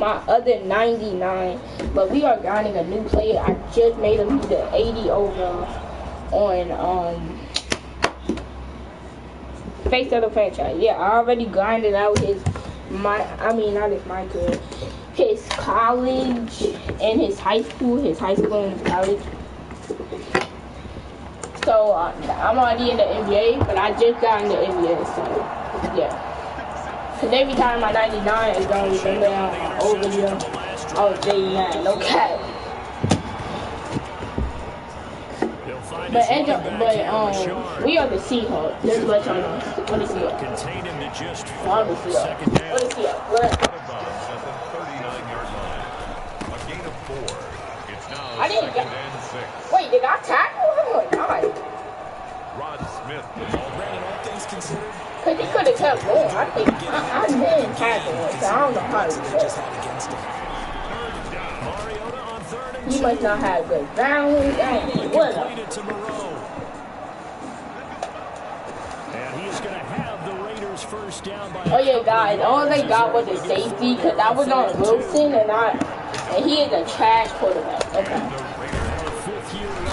my other 99. But we are grinding a new player. I just made him the 80 over on Face of the Franchise. Yeah, I already grinded out his not his my career. His college and his high school and his college. So I'm already in the NBA, but I just got in the NBA, so yeah. Cause every time my 99 is gonna remember on old video, I was 89, okay. But we are the Seahawks. This is what y'all know. What is Seahawks? Contain him to just what is Seahawks? What is Seahawks? I didn't get. Wait, did I tackle him or not? Rod Smith. Brandon, all things considered. Cause he could have kept going. I think I didn't tackle him, so I don't know how he did. He must not have good balance. What up? And he is going to have the Raiders first down by. Oh yeah, guys. All they got was a safety, cause I was on Wilson and he is a trash quarterback. Okay.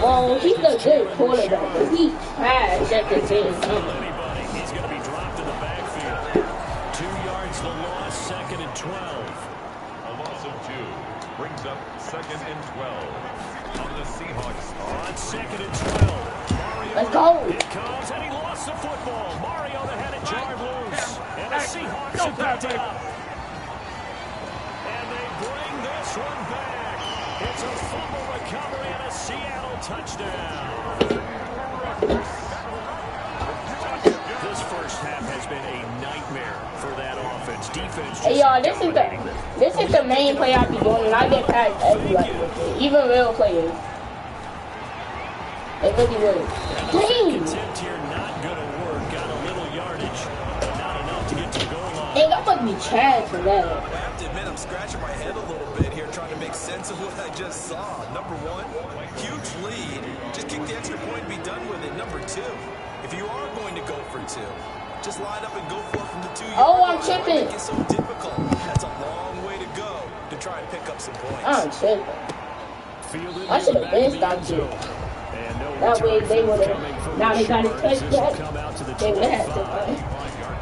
Well, he's a good quarterback, but he's trash at the same time. He's going to be dropped in the backfield. 2 yards the loss, 2nd and 12. A loss of 2 brings up 2nd and 12 on the Seahawks. On 2nd and 12. Let's go. Here comes, and he lost the football. Mariota had it jarred loose. And the Seahawks have picked it up. And they bring this one back. It's a fumble recovery and a Seattle touchdown. This first half has been a nightmare for that offense. Defense. Hey y'all, this is the main play I be doing, and I get past everybody with it, even real players. It really works. Dang! Attempt here not going to work. Got a little yardage, but not enough to get to the goal line. Hey, that must be Chad for that. I have to admit, I'm scratching my head a little bit here, trying to make sense of what I just saw. Number 1, huge lead. Just kick the extra point and be done with it. Number 2, if you are going to go for 2, just line up and go for it from the 2 yard line. Oh, I'm tripping. Why make it so difficult? That's a long way to go to try and pick up some points. I'm tripping. I should have been stopped too. That way they would have. Now they got it touched back. They would have to fight.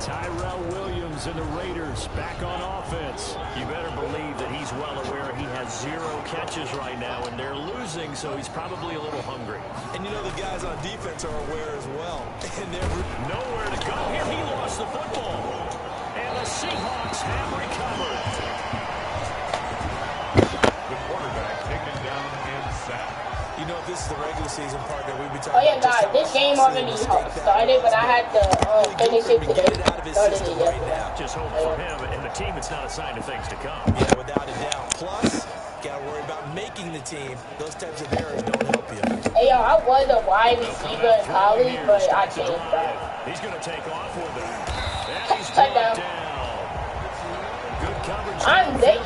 Tyrell Williams and the Raiders back on offense. You better believe that he's well aware he has 0 catches right now, and they're losing, so he's probably a little hungry. And you know the guys on defense are aware as well. And they're nowhere to go. Here he lost the football. And the Seahawks have recovered. The quarterback taken down and sacked. You know, if this is the regular season part that we've been talking about. Oh yeah, guys, this game already started, but I had to finish it today. Started it yesterday. Just hope for him and the team it's not a sign of things to come. Yeah, without a doubt. Plus, gotta worry about making the team. Those types of errors don't help you. Hey yo, I was a wide receiver in college, but I changed that. He's gonna take off with it. And he's touchdown. Good coverage. I'm there.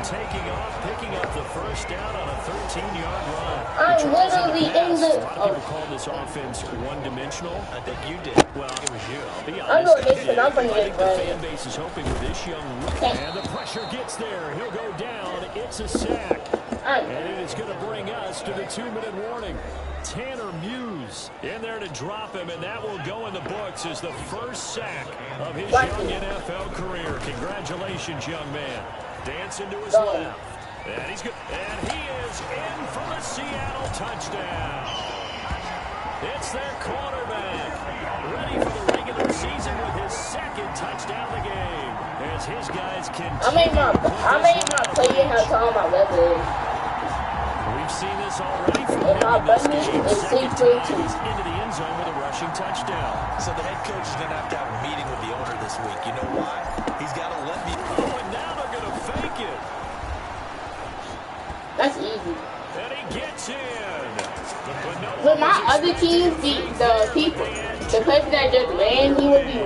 Taking off, picking up the first down on a 13-yard run. I'm literally in the. A lot of people call this offense one-dimensional. I think you did. Well, it was you. I'll be honest. I know this, but I'm gonna get the fan base is hoping with this young rookie. And the pressure gets there. He'll go down. It's a sack. And it is going to bring us to the 2-minute warning. Tanner Muse in there to drop him, and that will go in the books as the first sack of his young NFL career. Congratulations, young man. Dancing to his left. And he's good. And he is in for the Seattle touchdown. It's their quarterback. Ready for the regular season with his 2nd touchdown of the game. As his guys continue. I made my player have time my level. We've seen this already from him in this game. He's into the end zone with a rushing touchdown. So the head coach is going to have a meeting with the owner this week. You know why? He's got to let me. Oh, and now they're going to fake it. That's easy. And he gets in. With my other teams, the person that just ran, he would be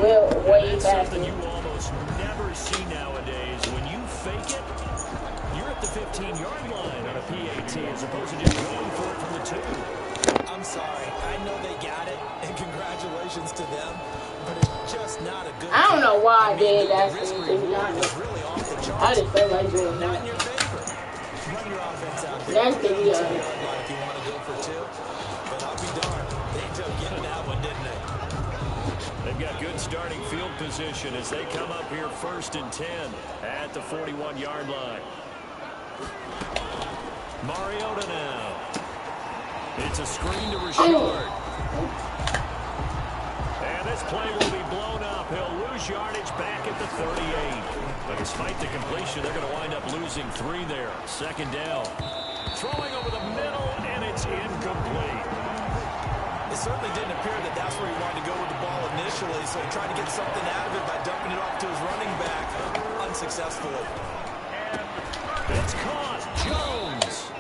way faster. You almost never see nowadays. When you fake it, you're at the 15-yard line on a PAT as opposed to just going for it from the 2. I'm sorry. I know they got it, and congratulations to them, but it's just not a good. I don't know why I did that. The risk reward is really off the chart. I just felt like doing that. In your favor. Run your offense out there. That's the If you want to go for two, but I'll be darned. They ended up getting that one, didn't they? They've got good starting field position as they come up here 1st and 10 at the 41-yard line. Mariota now. It's a screen to Richard. And this play will be blown up. He'll lose yardage back at the 38. But despite the completion, they're going to wind up losing 3 there. 2nd down. Throwing over the middle, and it's incomplete. It certainly didn't appear that that's where he wanted to go with the ball initially, so he tried to get something out of it by dumping it off to his running back, unsuccessfully. It's caught. Jones.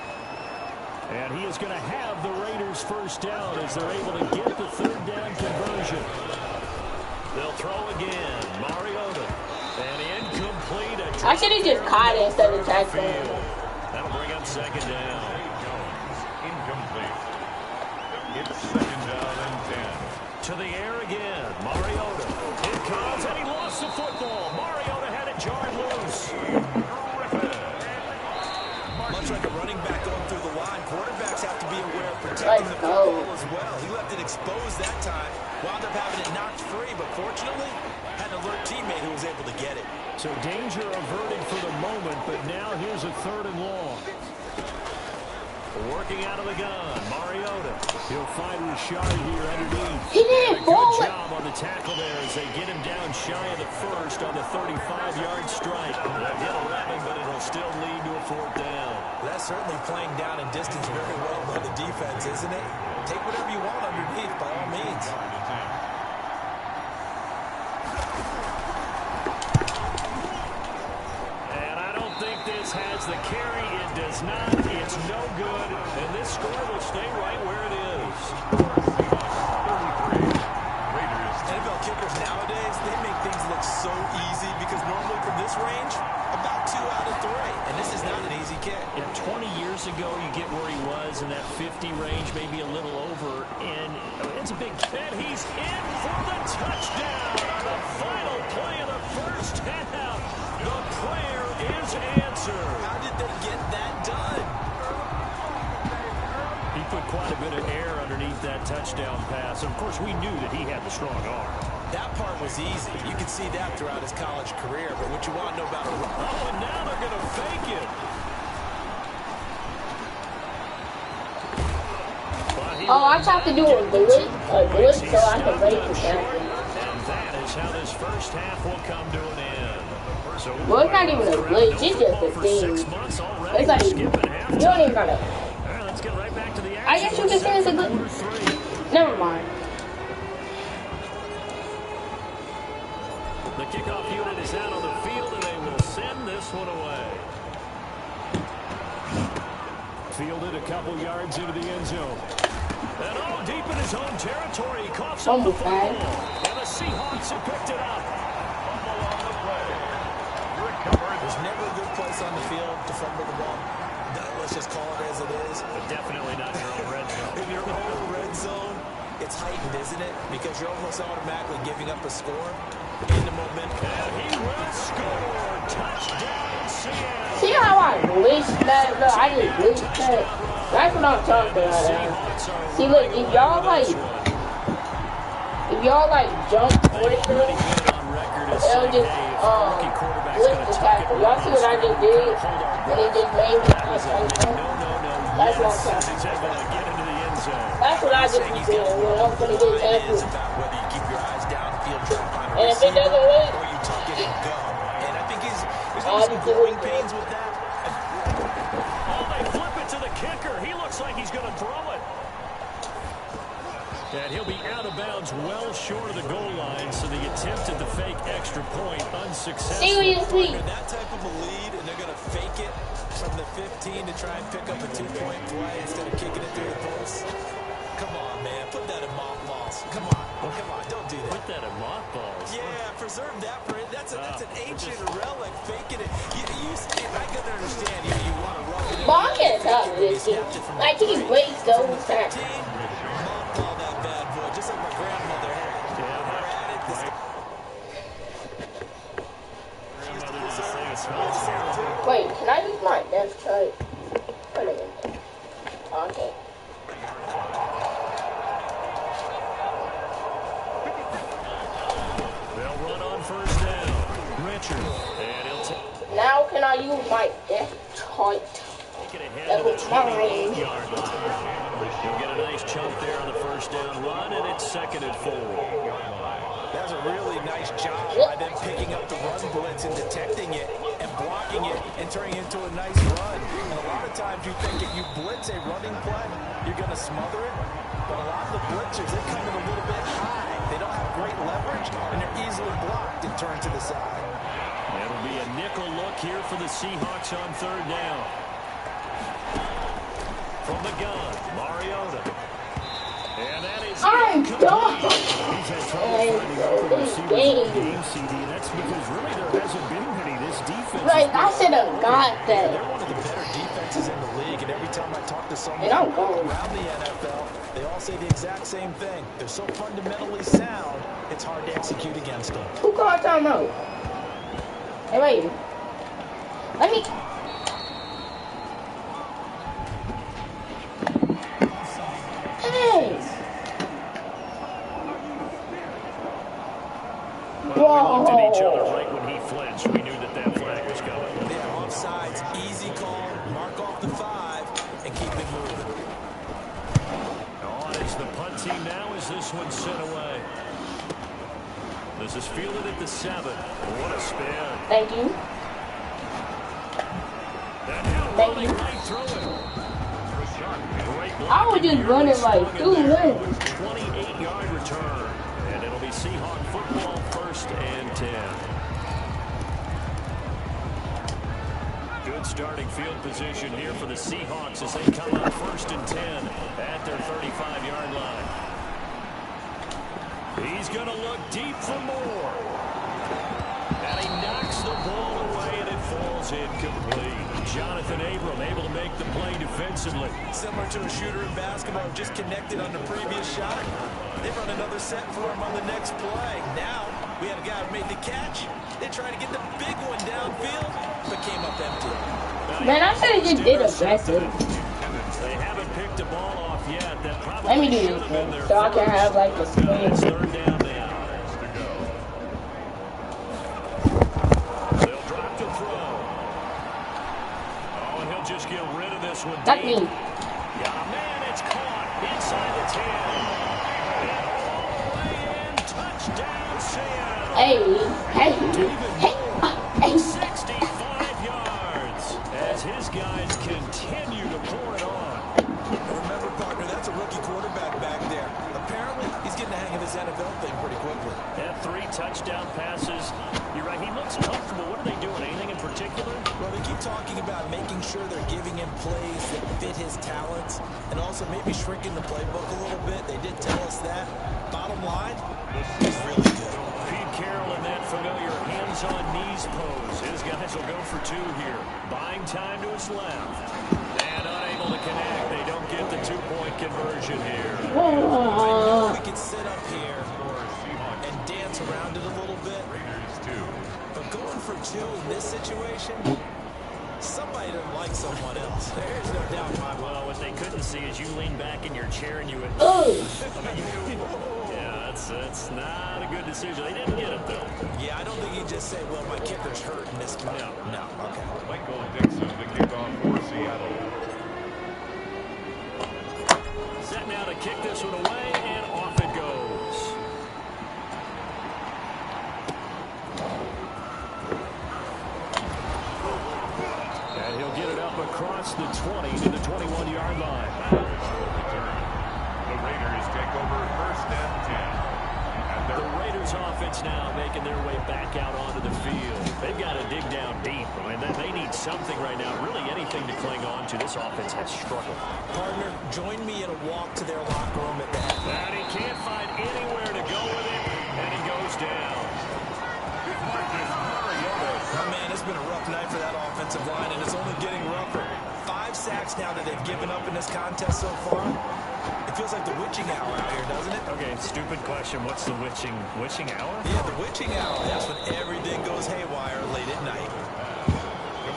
And he is going to have the Raiders 1st down as they're able to get the 3rd down conversion. They'll throw again. Mariota. And incomplete. I should have just caught it instead of tackling. That'll bring up 2nd down. Incomplete. It's 2nd down and 10. To the air again. Mariota. It comes, and he lost the football. Mariota had it jarred loose. Much like a running back going through the line, quarterbacks have to be aware of protecting the football as well. He left it exposed that time, wound up having it knocked free, but fortunately, had an alert teammate who was able to get it. So danger averted for the moment, but now here's a 3rd and long. Working out of the gun, Mariota. He'll find Richard here underneath. He didn't fall. Good job on the tackle there as they get him down shy of the 1st on the 35-yard strike. They'll get 11, but it'll still lead to a 4th down. That's certainly playing down in distance very well by the defense, isn't it? Take whatever you want underneath, by all means. And I don't think this has the carry. It does not. It's no good. And this score will stay right where it is. NFL kickers nowadays, they make things look so easy because normally from this range, about 2 out of 3. And this is not an easy kick. Yeah, 20 years ago, you get where he was in that 50 range, maybe a little over. And it's a big, and he's in for the touchdown on the final play of the 1st half. The prayer is answered. How did they get that done? He put quite a bit of air underneath that touchdown pass. Of course, we knew that he had the strong arm. That part was easy. You can see that throughout his college career. But what you want to know about the... Oh, and now they're going to fake it. Oh, I tried to do a blitz so I can break the tackle. And that is how this 1st half will come to an end. So well, it's not even a glitch, it's just a thing. It's like, you don't even gotta. Let's get right back to the action. I guess you can say it's a glitch. Never mind. The kickoff unit is out on the field, and they will send this one away. Fielded a couple yards into the end zone. And deep in his own territory, he coughs up the football. And the Seahawks have picked it up. There's never a good place on the field to fumble the ball. Let's just call it as it is. But definitely not in your own red zone. In your own red zone, it's heightened, isn't it? Because you're almost automatically giving up a score. In the momentum. And he will score. Touchdown, Seattle. See how I glitched that? Look, I just glitched that. That's what I'm talking about. See, look, if y'all like jump quicker, it'll just glitch the tackle. Y'all see what I just did? And it just made me that's what I'm talking about. That's what I just be doing when I'm gonna get tackled. And if it doesn't work, or you tuck it and go. And I think he's got some growing pains with that. Oh, they flip it to the kicker. He looks like he's going to throw it. And he'll be out of bounds well short of the goal line, so the attempt at the fake extra point unsuccessful. Seriously. That type of a lead, and they're going to fake it from the 15 to try and pick up a 2-point play instead of kicking it through the post. Come on, man. Put that in mothballs. Come on. Come on. Don't do that. Put that in mothballs. Yeah, preserve that for it. That's an ancient relic. Faking it. I can understand. You want to rub it in. Ball gets up this game. Like he breaks those tackles. Mothball that bad boy, just like my grandmother had. Grandmother used to sing a song. Wait, can I use my left side? Wait a minute. Okay. They'll run on first down. Richard. And he'll take. Now can I use my left side? Take it ahead to the 28-yard line. He'll get a nice chunk there on the first down run, and it's 2nd and 4. That's a really nice job by them picking up the run blitz and detecting it and blocking it and turning it into a nice run. And a lot of times you think if you blitz a running play, you're going to smother it. But a lot of the blitzers, they come in a little bit high. They don't have great leverage, and they're easily blocked and turned to the side. It'll be a nickel look here for the Seahawks on 3rd down. From the gun, Mariota. And that is I'm done. He's had trouble finding open receivers all game, CD. That's because really there hasn't been many. This defense. Like, I should have got that. They're one of the better defenses in the league, and every time I talk to someone around the NFL, they all say the exact same thing. They're so fundamentally sound, it's hard to execute against them. Who called timeout? Hey, wait. Let me. Hey. Well, we looked at each other right when he flinched. We knew that that flag was coming. Yeah, offsides, easy call, mark off the 5, and keep it moving. On is the punt team now as this one's sent away. This is fielded at the 7. What a spin. Thank you. Thank you. I was just running like 2 minutes. 28-yard return. And it'll be Seahawk football, 1st and 10. Good starting field position here for the Seahawks as they come out 1st and 10 at their 35-yard line. He's going to look deep for more. And he knocks the ball away, and it falls incomplete. Jonathan Abram able to make the play defensively. Similar to a shooter in basketball, just connected on the previous shot. They run another set for him on the next play. Now, we had a guy who made the catch. They tried to get the big one downfield, but came up empty. Man, I should have just did aggressive. They haven't picked the ball off yet. That probably Let me do this so I can have like a spin. It's 3rd down now. They'll drop to throw. Oh, and he'll just get rid of this one. That's me. Yeah, man, it's caught inside the 10. And all the way in, touchdown, Seattle. Hey. 65 yards as his guys continue to pour it on. Remember, partner, that's a rookie quarterback back there. Apparently, he's getting the hang of his NFL thing pretty quickly. Yeah, 3 touchdown passes. You're right, he looks comfortable. What are they doing? Anything in particular? Well, they keep talking about making sure they're giving him plays that fit his talents and also maybe shrinking the playbook a little bit. They did tell us that. Bottom line, he's really good. Pete Carroll in that familiar hands-on knees pose. His guys will go for 2 here. Buying time to his left. And unable to connect. They don't get the 2-point conversion here. I know we can sit up here and dance around it a little bit. But going for 2 in this situation, somebody doesn't like someone else. There's no doubt in my mind. Well, what they couldn't see is you lean back in your chair and you went, yeah, that's not a good decision. They didn't get it, though. Yeah, I don't think you just say, well, my kicker's hurt in this play. No, okay. Michael Dixon, the kickoff for Seattle. Set now to kick this one away, and off it goes. And he'll get it up across the 20 to the 21-yard line. The Raiders take over 1st and 10. The Raiders offense now making their way back out onto the field. They've got to dig down deep. I mean, they need something right now, really anything to cling on to. This offense has struggled. Partner, join me in a walk to their locker room at the half. And he can't find anywhere to go with it, and he goes down. Oh, man, it's been a rough night for that offensive line, and it's only getting rougher. 5 sacks now that they've given up in this contest so far. It feels like the witching hour out here, doesn't it? Okay, stupid question. What's the witching hour? Yeah, the witching hour. That's when everything goes haywire late at night.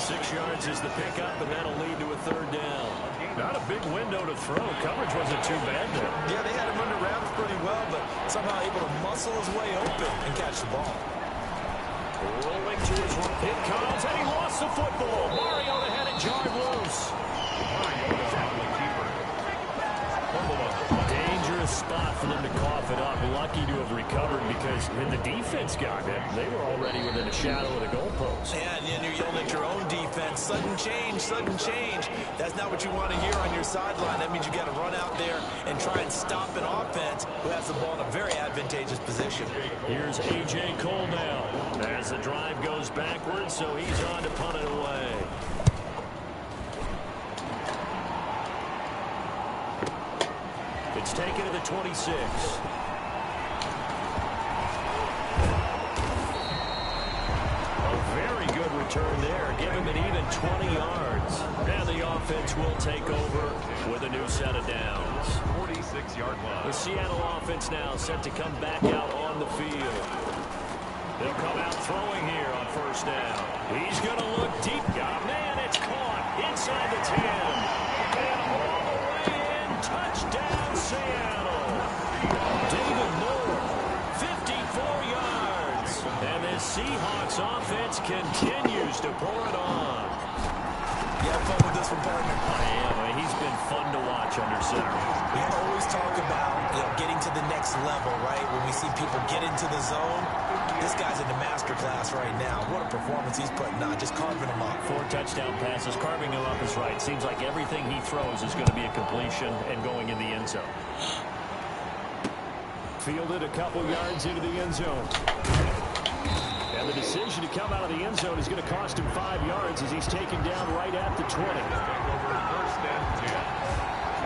6 yards is the pickup, and that'll lead to a third down. Not a big window to throw. Coverage wasn't too bad there. Yeah, they had him under wraps pretty well, but somehow able to muscle his way open and catch the ball. Rolling to his right. It comes, and he lost the football. Mariota had it jarred loose. Mariota's after the keeper. Dangerous spot for them to cough it up. Lucky to have recovered because when the defense got it, they were already within a shadow of the goalpost. Yeah, and then you're yelling at your own defense. Sudden change, sudden change. That's not what you want to hear on your sideline. That means you got to run out there and try and stop an offense who has the ball in a very advantageous position. Here's A.J. Cole now as the drive goes backwards, so he's on to punt it away. It's taken to the 26. A very good return there. Give him an even 20 yards. And the offense will take over with a new set of downs. 46-yard line. The Seattle offense now set to come back out on the field. They'll come out throwing here on first down. He's going to look deep. Got a man. It's caught inside the 10. And all the way in. Touchdown, Seattle. David Moore, 54 yards. And this Seahawks offense continues to pour it on. You have fun with this one, partner? I am. He's been fun to watch under center. We always talk about getting to the next level, right? When we see people get into the zone, this guy's in the master class right now. What a performance he's putting on, just carving them up. 4 touchdown passes, carving him up is right. Seems like everything he throws is going to be a completion and going in the end zone. Fielded a couple yards into the end zone. And the decision to come out of the end zone is going to cost him 5 yards as he's taken down right at the 20. Over first and 10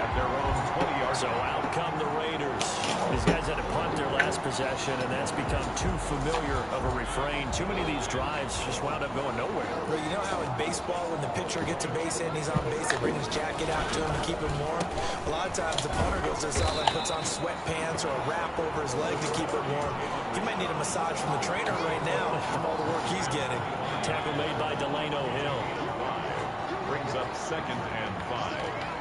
at their own 20-yard. So out come the Raiders. These guys had to punt their last possession, and that's become too familiar of a refrain. Too many of these drives just wound up going nowhere. Well, you know how in baseball, when the pitcher gets a base hit and he's on base, they bring his jacket out to him to keep him warm? A lot of times the punter goes to the sideline, puts on sweatpants or a wrap over his leg to keep it warm. He might need a massage from the trainer right now from all the work he's getting. Tackle made by Delano Hill. Brings up 2nd and 5.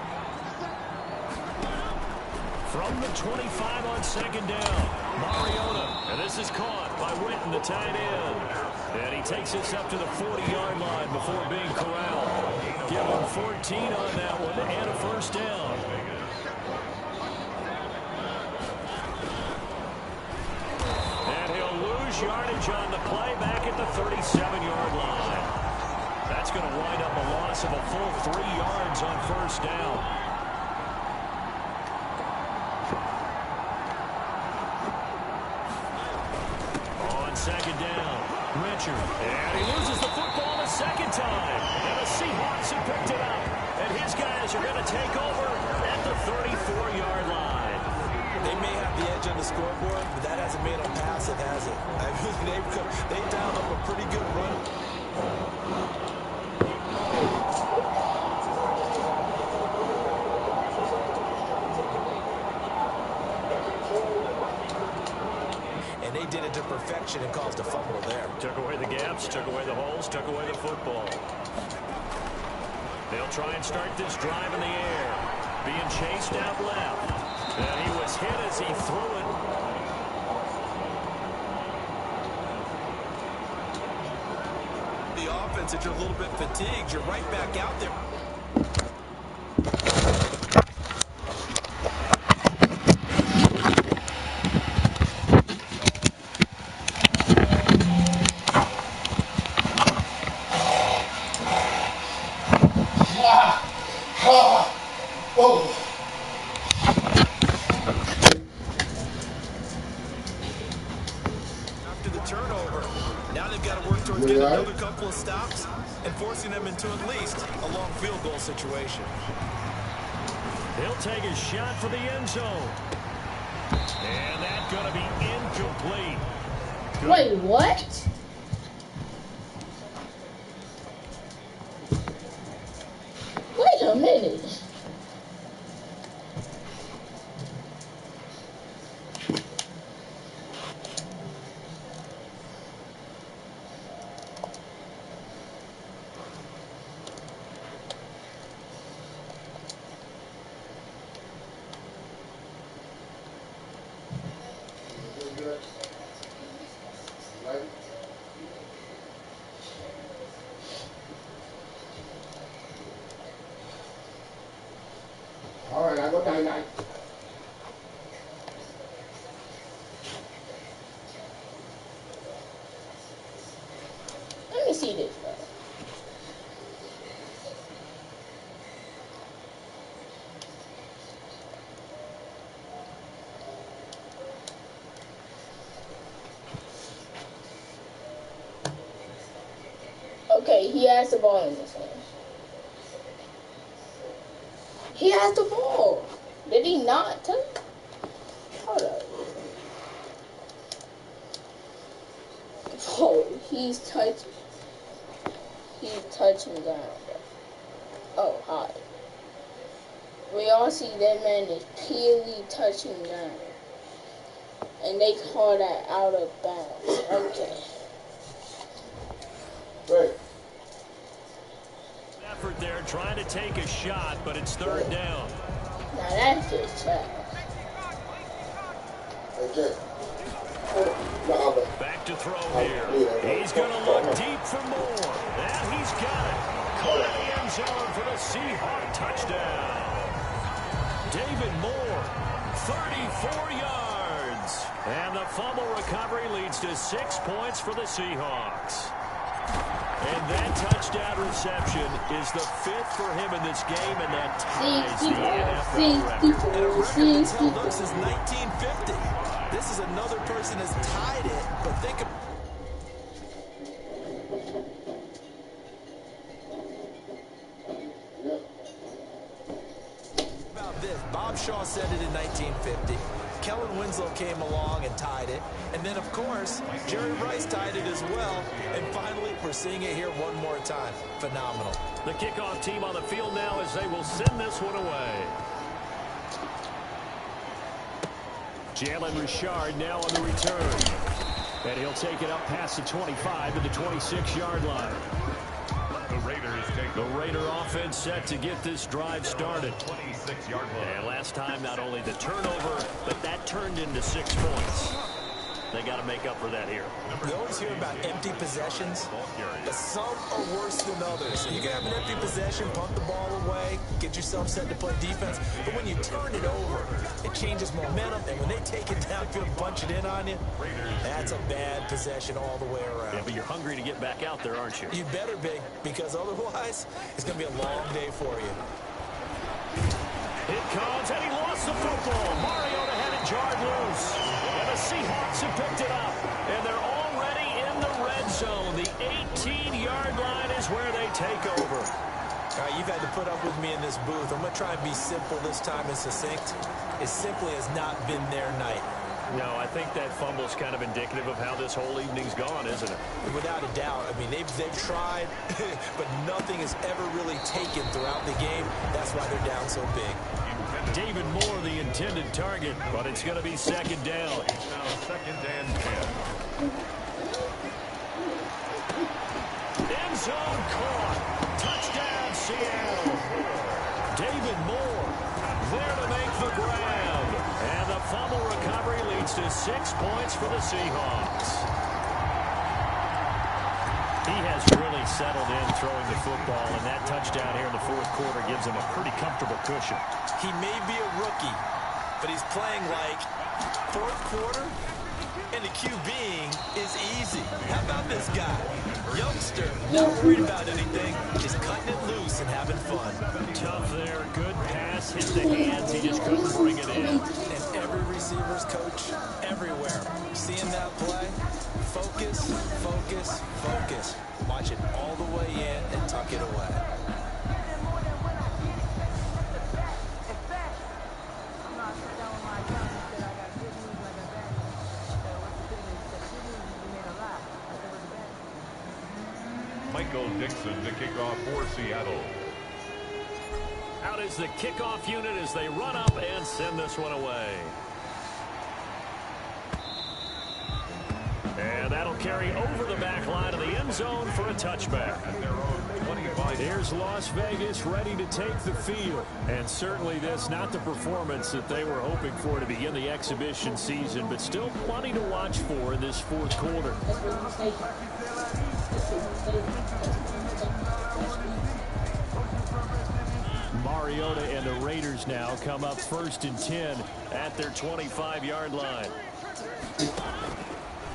From the 25 on 2nd down, Mariota. And this is caught by Witten, the tight end. And he takes this up to the 40-yard line before being corralled. Give him 14 on that one and a first down. And he'll lose yardage on the play back at the 37-yard line. That's going to wind up a loss of a full 3 yards on first down. Second down, Richard, and he loses the football the second time, and the Seahawks have picked it up, and his guys are going to take over at the 34-yard line. They may have the edge on the scoreboard, but that hasn't made them passive, has it? I mean, they dialed up a pretty good run. And they did it to perfection and caused a fumble there. Took away the gaps, took away the holes, took away the football. They'll try and start this drive in the air. Being chased out left. And he was hit as he threw it. The offense, if you're a little bit fatigued, you're right back out there. After the turnover, now they've got to work towards getting another couple of stops and forcing them into at least a long field goal situation. He'll take a shot for the end zone. And that's going to be incomplete. Wait, what? Wait a minute. Let me see this, bro. Okay, he has the ball in his hand. He has the ball. Did he not touch? Hold up. Oh, he's touching. He's touching down. Oh, hi. We all see that man is clearly touching down. And they call that out of bounds. Okay. Right. Effort there, trying to take a shot, but it's third down. Now that's just trash. Back to throw here. He's going to look deep for more. And he's got it. Caught in the end zone for the Seahawk touchdown. David Moore, 34 yards. And the fumble recovery leads to 6 points for the Seahawks. And that touchdown reception is the 5th for him in this game, and that ties the NFL record. And a record that's held up since 1950. This is another person that's tied it, but think about this. Bob Shaw said it in 1950. Kellen Winslow came along and tied it. And then, of course, Jerry Rice tied it as well. And finally, we're seeing it here one more time. Phenomenal. The kickoff team on the field now as they will send this one away. Jalen Richard now on the return. And he'll take it up past the 25 to the 26-yard line. The Raider offense set to get this drive started. 26-yard line. And last time, not only the turnover, but that turned into 6 points. They got to make up for that here. You always hear about empty possessions, but some are worse than others. So you can have an empty possession, punt the ball away, get yourself set to play defense. But when you turn it over, it changes momentum. And when they take it downfield and punch it in on you, that's a bad possession all the way around. Yeah, but you're hungry to get back out there, aren't you? You better be, because otherwise, it's going to be a long day for you. It comes, and he lost the football. Mariota had it jarred loose. And the Seahawks have picked it up. And they're already in the red zone. The 18-yard line is where they take over. All right, you've had to put up with me in this booth. I'm going to try and be simple this time and succinct. It simply has not been their night. No, I think that fumble's kind of indicative of how this whole evening's gone, isn't it? Without a doubt. I mean, they've tried, but nothing is ever really taken throughout the game. That's why they're down so big. David Moore, the intended target, but it's going to be second down. Now second and 10. End zone caught. Touchdown, Seattle. David Moore there to make the grab. And the fumble recovery leads to 6 points for the Seahawks. He has really settled in throwing the football, and that touchdown here in the fourth quarter gives him a pretty comfortable cushion. He may be a rookie, but he's playing like fourth quarter, and the QBing is easy. How about this guy? Youngster, not worried about anything, just cutting it loose and having fun. Tough there, good pass, hit the hands, he just couldn't bring it in. And every receiver's coach, everywhere, seeing that play, focus, focus, focus. Watch it all the way in and tuck it away. Michael Dixon to kick off for Seattle. Out is the kickoff unit as they run up and send this one away. And that'll carry over the back line of the end zone for a touchback. Here's Las Vegas ready to take the field. And certainly this not the performance that they were hoping for to begin the exhibition season, but still plenty to watch for in this fourth quarter. Mariota and the Raiders Raiders now come up 1st and 10 at their 25-yard line.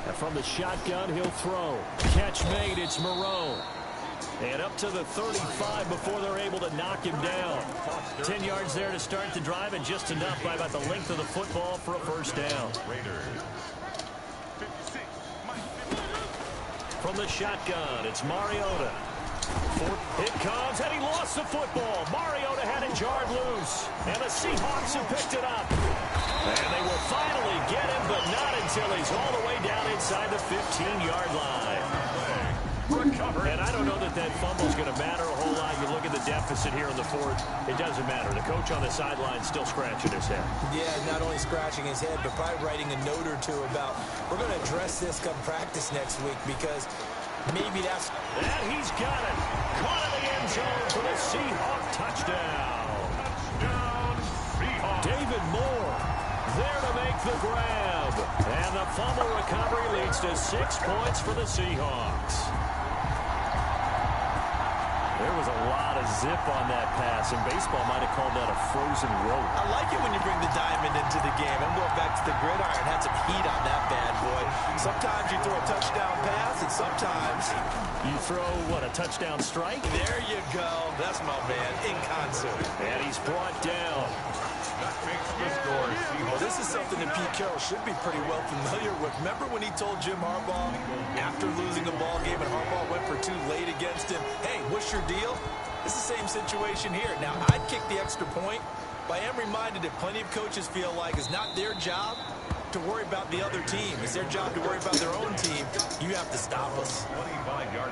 And from the shotgun, he'll throw. Catch made. It's Moreau. And up to the 35 before they're able to knock him down. 10 yards there to start the drive, and just enough by about the length of the football for a first down. From the shotgun, it's Mariota. It comes, and he lost the football. Mariota had it jarred loose, and the Seahawks have picked it up. And they will finally get him, but not until he's all the way down inside the 15-yard line. And I don't know that fumble's going to matter a whole lot. You look at the deficit here in the fourth, it doesn't matter. The coach on the sideline still scratching his head. Yeah, not only scratching his head, but probably writing a note or two about, we're going to address this come practice next week, because maybe that's... And he's got it. Caught in the end zone for the Seahawk touchdown. David Moore there to make the grab. And the fumble recovery leads to 6 points for the Seahawks. There was a lot of zip on that pass, and baseball might have called that a frozen rope. I like it when you bring the diamond into the game. I'm going back to the gridiron. Had some heat on that bad boy. Sometimes you throw a touchdown pass, and sometimes you throw, what, a touchdown strike? There you go. That's my man, in concert. And he's brought down. That makes the score. Well, this is something that Pete Carroll should be pretty well familiar with. Remember when he told Jim Harbaugh, after losing a ball game and Harbaugh went for 2 late against him, hey, what's your deal? It's the same situation here. Now, I'd kick the extra point, but I am reminded that plenty of coaches feel like it's not their job to worry about the other team. It's their job to worry about their own team. You have to stop us.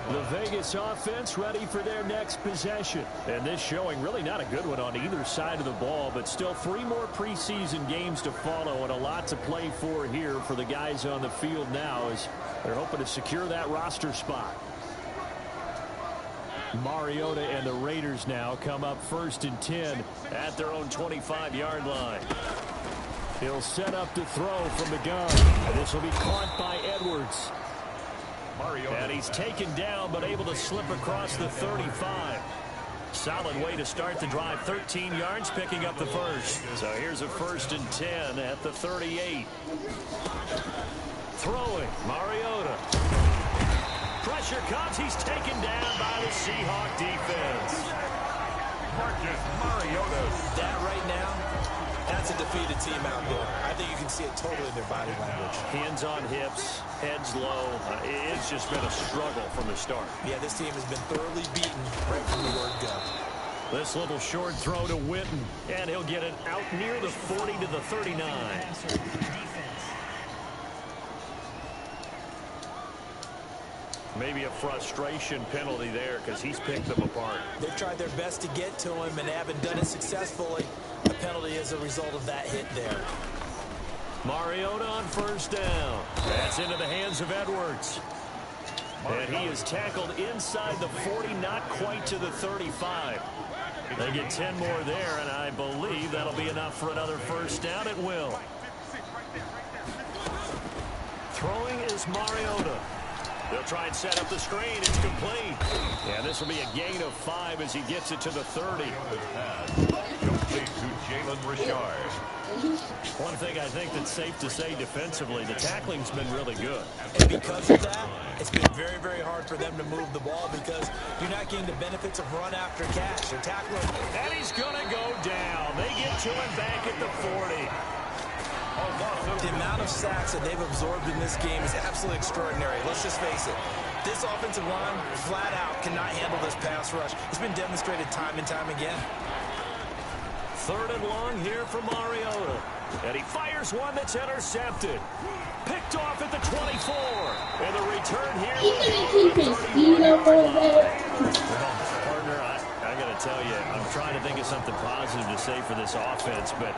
The Vegas offense ready for their next possession. And this showing really not a good one on either side of the ball, but still 3 more preseason games to follow and a lot to play for here for the guys on the field now as they're hoping to secure that roster spot. Mariota and the Raiders now come up 1st and 10 at their own 25-yard line. He'll set up to throw from the gun. And this will be caught by Edwards. And he's taken down but able to slip across the 35. Solid way to start the drive. 13 yards, picking up the first. So here's a 1st and 10 at the 38. Throwing, Mariota. Pressure comes. He's taken down by the Seahawk defense. Marcus Mariota. That right now, that's a defeated team out there. I think you can see it totally in their body language. Hands on hips, heads low. It's just been a struggle from the start. Yeah, this team has been thoroughly beaten right from the word go. This little short throw to Witten, and he'll get it out near the 40 to the 39. Maybe a frustration penalty there because he's picked them apart. They've tried their best to get to him and haven't done it successfully. A penalty as a result of that hit there. Mariota on 1st down. That's into the hands of Edwards. And he is tackled inside the 40, not quite to the 35. They get 10 more there, and I believe that'll be enough for another 1st down. It will. Throwing is Mariota. They'll try and set up the screen. It's complete. Yeah, this will be a gain of 5 as he gets it to the 30. Complete to Jalen Richard. One thing I think that's safe to say defensively, the tackling's been really good. And because of that, it's been very, very hard for them to move the ball because you're not getting the benefits of run after catch. They're tackling. And he's going to go down. They get to him back at the 40. The amount of sacks that they've absorbed in this game is absolutely extraordinary. Let's just face it. This offensive line, flat out, cannot handle this pass rush. It's been demonstrated time and time again. 3rd and long here for Mariota. And he fires one that's intercepted. Picked off at the 24. And the return here. He's going to keep his speed up over there. Partner, I got to tell you, I'm trying to think of something positive to say for this offense, but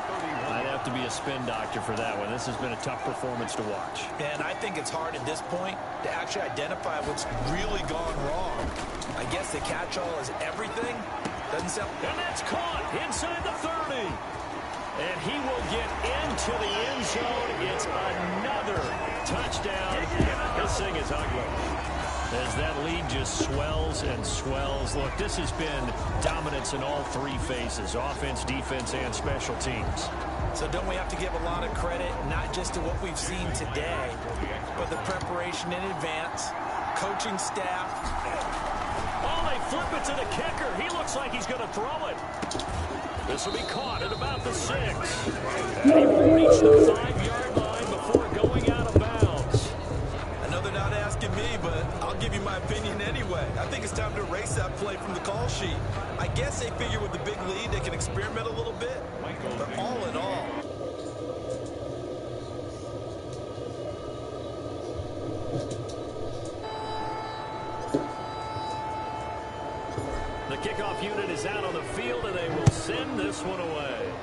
I'd have to be a spin doctor for that one. This has been a tough performance to watch. And I think it's hard at this point to actually identify what's really gone wrong. I guess the catch-all is everything. Doesn't sound... And that's caught inside the 30. And he will get into the end zone. It's another touchdown. This thing is ugly. As that lead just swells and swells. Look, this has been dominance in all three phases, offense, defense, and special teams. So don't we have to give a lot of credit, not just to what we've seen today, but the preparation in advance, coaching staff. Oh, they flip it to the kicker. He looks like he's going to throw it. This will be caught at about the 6. And he will reach the 5-yard line before going out of bounds. I know they're not asking me, but I'll give you my opinion anyway. I think it's time to erase that play from the call sheet. I guess they figure with the big lead they can experiment a little bit, but all in all. The kickoff unit is out on the field, and they will send this one away.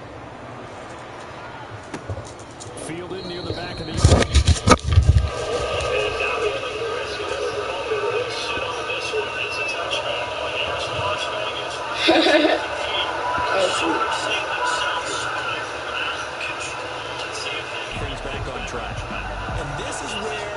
Fielded near the back of the yard. Brings back on track. And this is where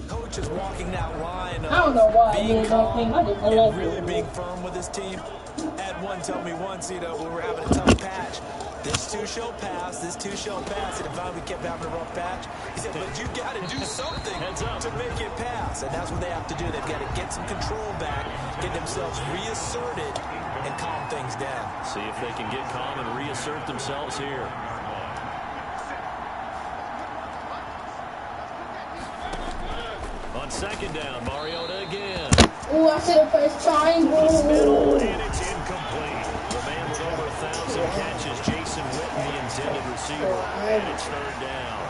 coach is walking that line of I don't know why being calm and really it. being firm with his team. Had one tell me once, you know, when we were having a tough patch, this two shall pass, this two shall pass, and finally we kept having a rough patch. He said, but you got to do something to make it pass, and that's what they have to do. They've got to get some control back, get themselves reasserted, and calm things down. See if they can get calm and reassert themselves here. On second down, Mariota again. Ooh, I see the first triangle. Middle, and it's incomplete. The man with over 1,000 catches, Jason Witten, the intended receiver. And it's third down.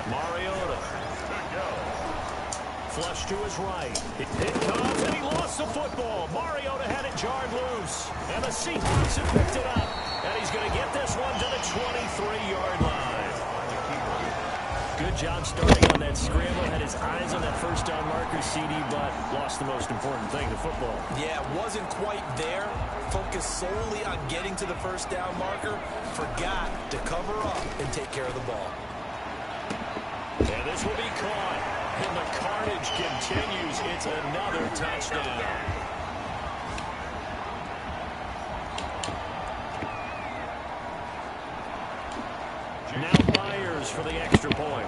Mariota. Flush to his right. It comes, and he lost the football. Mariota had it jarred loose. And the Seahawks have picked it up. And he's going to get this one to the 23-yard line. Good job starting on that scramble. Had his eyes on that first down marker, CD, but lost the most important thing, the football. Yeah, wasn't quite there. Focused solely on getting to the first down marker. Forgot to cover up and take care of the ball. And this will be caught. And the carnage continues. It's another touchdown. Now Myers for the extra point.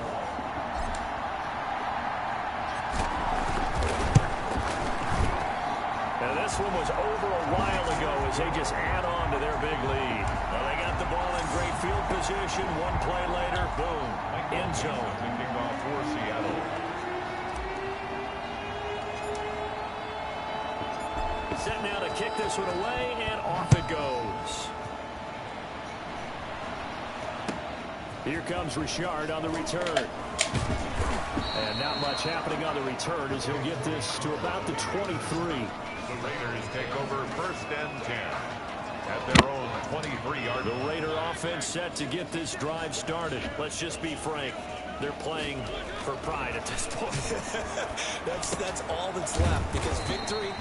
And this one was over a while ago as they just add on to their big lead. Well, they got the ball in great field position. One play later, boom, end zone. Kicking off for Seattle. Set now to kick this one away, and off it goes. Here comes Richard on the return. And not much happening on the return as he'll get this to about the 23. The Raiders take over first and 10 at their own 23-yard. The Raider offense set to get this drive started. Let's just be frank. They're playing for pride at this point. That's all that's left, because victory,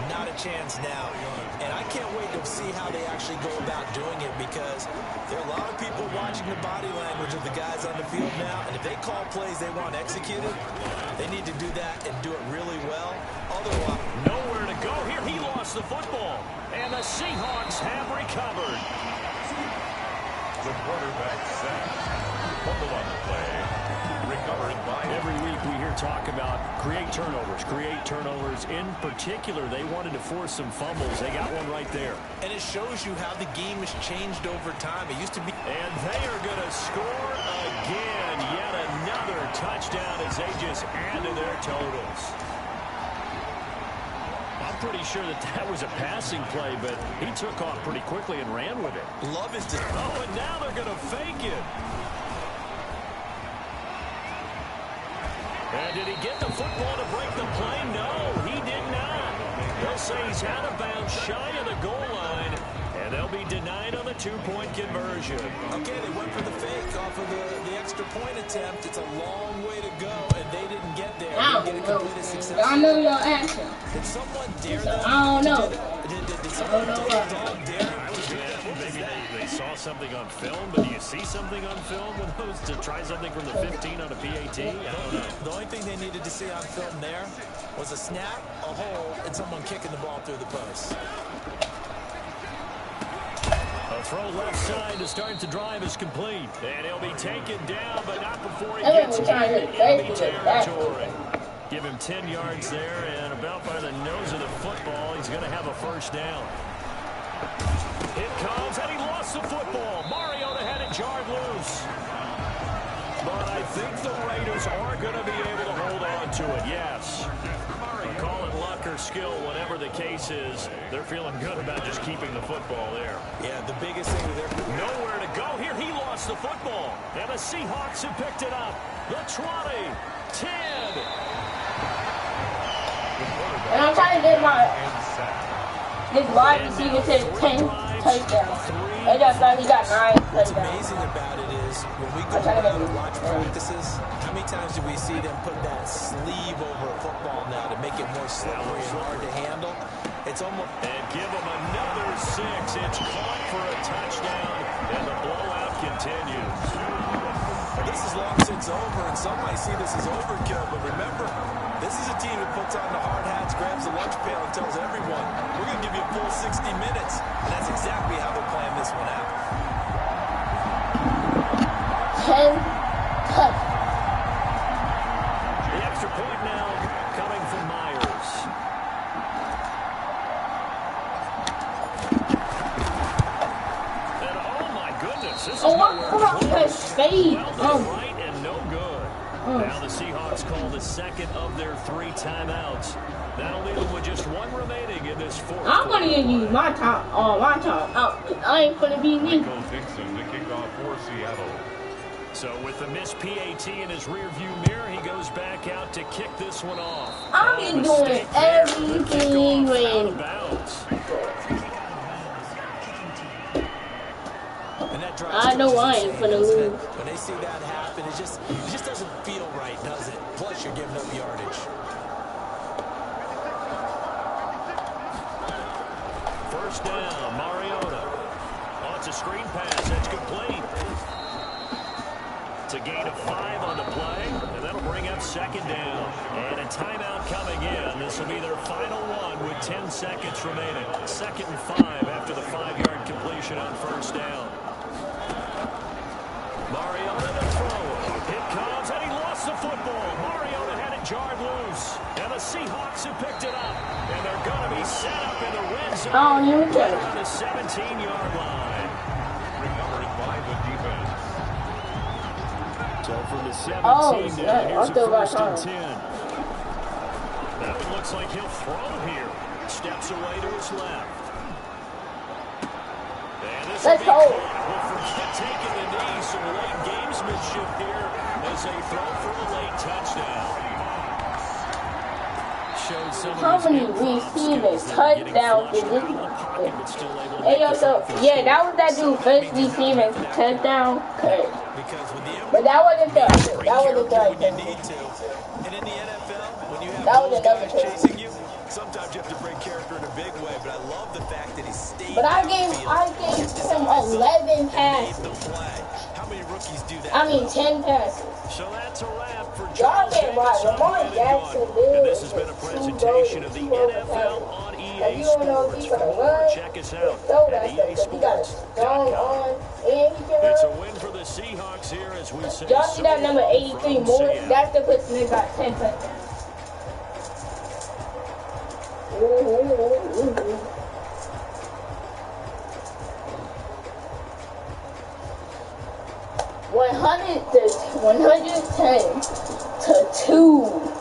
not a chance now. And I can't wait to see how they actually go about doing it, because there are a lot of people watching the body language of the guys on the field now, and if they call plays they want executed, they need to do that and do it really well. Otherwise, nowhere to go here. He lost the football, and the Seahawks have recovered. The quarterback sack. Fumble on the play. Recovered by every week we hear talk about create turnovers. In particular, they wanted to force some fumbles. They got one right there. And it shows you how the game has changed over time. It used to be. And they are going to score again. Yet another touchdown as they just add to their totals. I'm pretty sure that was a passing play, but he took off pretty quickly and ran with it. Love is just. Oh, and now they're going to fake it. And did he get the football to break the play? No, he did not. They'll say he's out of bounds, shy of the goal line, and they'll be denied on the two-point conversion. Okay, they went for the fake off of the extra point attempt. It's a long way to go, and they didn't get there. I don't know. Y'all know your answer. Did someone dare So, them? I don't know. Did someone I don't know Maybe they saw something on film, but do you see something on film with those to try something from the 15 on a PAT? I don't know. The only thing they needed to see on film there was a snap, a hole, and someone kicking the ball through the post. A throw left side to start the drive is complete. And he'll be taken down, but not before he gets into enemy territory. Give him 10 yards there, and about by the nose of the football, he's going to have a first down. It comes, and he lost the football. Mariota had it jarred loose. But I think the Raiders are going to be able to hold on to it, yes. Call it luck or skill, whatever the case is. They're feeling good about just keeping the football there. Yeah, the biggest thing that they're... Nowhere to go here. He lost the football. And the Seahawks have picked it up. The 20, 10. And I'm trying to get this wide receiver to 10 touchdowns. They just thought he got 9 touchdowns. What's amazing about it is when we go around and watch practices, how many times do we see them put that sleeve over a football now to make it more slippery and hard to handle? It's almost... And give him another 6. It's caught for a touchdown, and the blowout continues. This is long since over, and some might see this as overkill, but remember, this is a team that puts on the hard hats, grabs the lunch pail, and tells everyone, we're going to give you a full 60 minutes. And that's exactly how they're playing this one out. 10 touchdowns. The extra point now coming from Myers. And oh my goodness, this is nowhere close. Well done right and no good. Now the Seahawks call the second of their 3 timeouts. That'll leave them with just 1 remaining in this 4th. I'm going to use my time out. I ain't going to be me. Michael Dixon to kick off for Seattle. So with the missed PAT in his rearview mirror, he goes back out to kick this one off. I've been doing everything out of bounds. I know I ain't gonna lose. When they see that happen, it just doesn't feel right, does it? Plus, you're giving up yardage. First down, Mariota. Oh, it's a screen pass. That's complete. It's a gain of 5 on the play, and that'll bring up 2nd down. And a timeout coming in. This will be their final one with 10 seconds remaining. 2nd and 5 after the 5-yard completion on first down. Mariota to throw. It comes, and he lost the football. Mariota had it jarred loose. And the Seahawks have picked it up. And they're going to be set up in the red zone right around the 17-yard line. Recovered by the defense. So from the 17 down, here's a 1st and 10. That one looks like he'll throw here. Steps away to his left. And this will be caught. We'll forget taking the knee. Some late gamesmanship here as they throw for a late touchdown. How many receivers touchdowns did this? Hey, yo, so, yeah, that was that dude first receiving touchdown. But that wasn't the And in the NFL, when you have those guys chasing you, sometimes you have to break character in a big way, but I love the fact that he stayed. But I gave him 11 passes. How many rookies do that? I mean 10 passes. So that's a wrap for Y'all Charles can't watch Lamar Jackson. And this has been a presentation of the NFL on EA Sports. For more, check us out at EASports.com. It's a win for the Seahawks here as we say. Y'all see that number 83 more? That's the person that got 10 touchdowns. 110 to 2.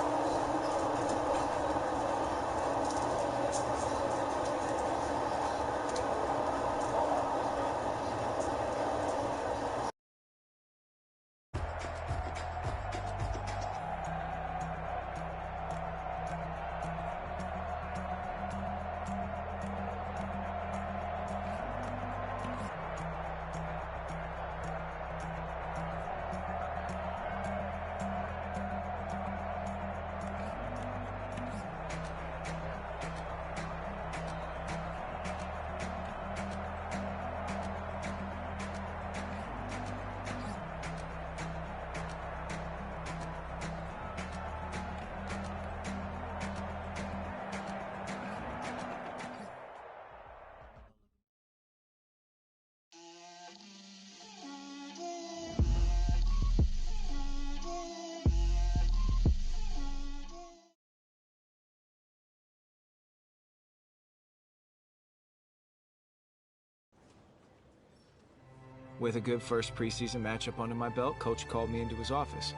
With a good first preseason matchup under my belt, Coach called me into his office.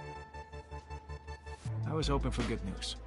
I was hoping for good news.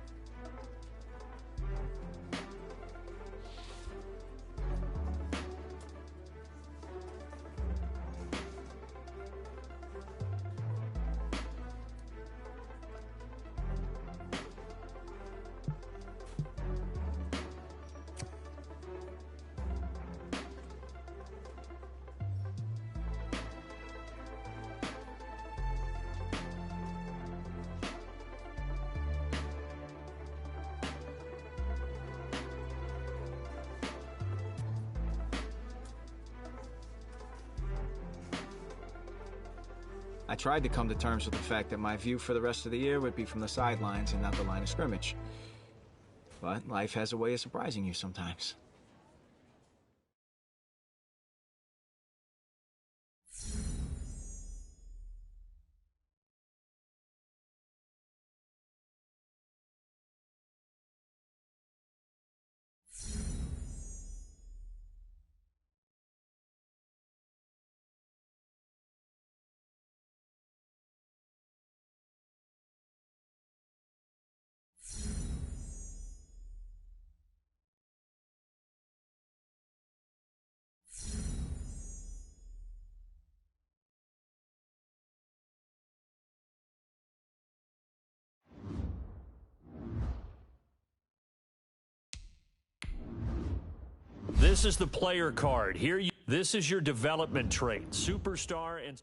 I tried to come to terms with the fact that my view for the rest of the year would be from the sidelines and not the line of scrimmage. But life has a way of surprising you sometimes. This is the player card. This is your development trait. Superstar and...